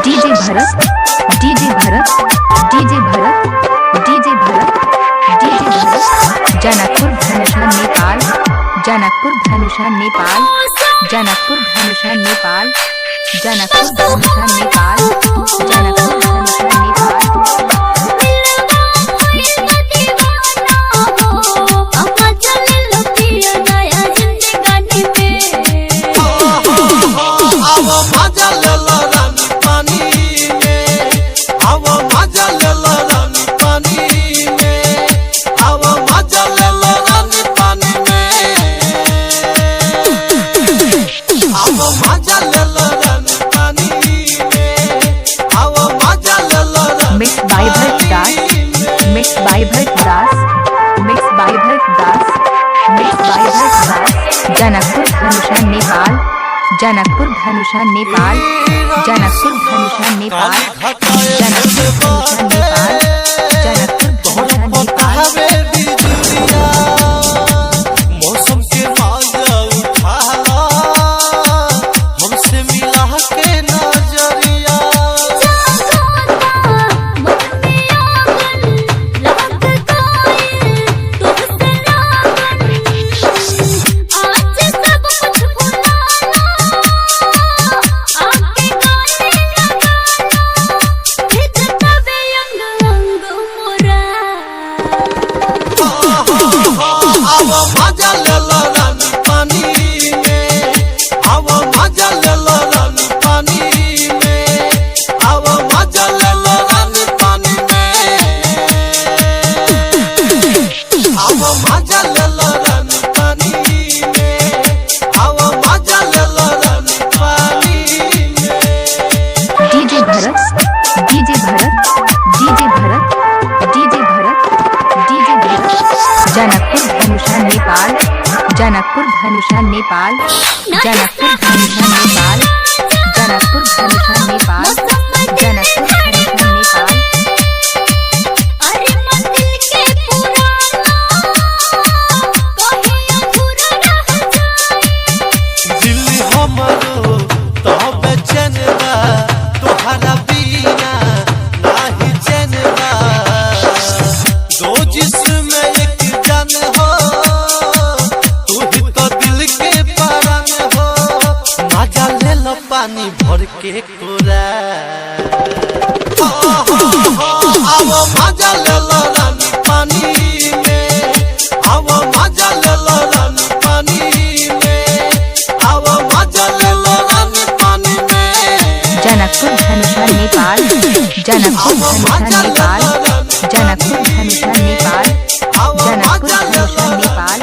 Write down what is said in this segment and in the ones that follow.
DJ Bharat DJ Bharat DJ Bharat DJ Bharat DJ Bharat Janakpur Dhanusha Nepal Janakpur Dhanusha Nepal Janakpur Dhanusha Nepal Janakpur Dhanusha Nepal Janakpur Dhanusha Nepal mix by Bharat Das mix by Bharat Das mix by Bharat Das mix by Bharat Das Janakpur Dhanusha Nepal Janakpur Dhanusha Nepal Janakpur Dhanusha Nepal Janakpur Dhanusha Nepal Janakpur Dhanusha Nepal मौसम के माजा उठाला हमसे मिला के नजरिया मजा लेला रानी पानी में आवा मजा लेला रानी पानी में आवा मजा लेला रानी पानी में आवा मजा लेला रानी पानी में आवा मजा लेला रानी पानी में DJ Bharat DJ Bharat DJ Bharat DJ Bharat DJ Bharat Janakpur Dhanusha Nepal Janakpur Dhanusha Nepal Janakpur Dhanusha Nepal Janakpur Dhanusha Nepal Janakpur Dhanusha Nepal Delhi हमरो तो बेचैन बा तोहरा बिना नाही चैन बा दो जिस्म एक जान हो तू ही तो दिल के परान हो मजा ले लो पानी भर के कोरा आओ मजा ले लो रानी पानी में आओ मजा ले लो रानी पानी में आओ मजा ले लो रानी पानी में जनकपुर धनुषा नेपाल जनकपुर धनुषा नेपाल जनकपुर धनुषा नेपाल जनकपुर धनुषा नेपाल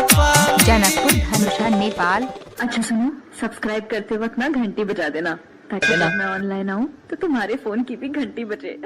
जनकपुर धनुषा नेपाल। अच्छा सुनो, सब्सक्राइब करते वक्त ना घंटी बजा देना ताकि जब मैं ऑनलाइन आऊँ तो तुम्हारे फोन की भी घंटी बजे।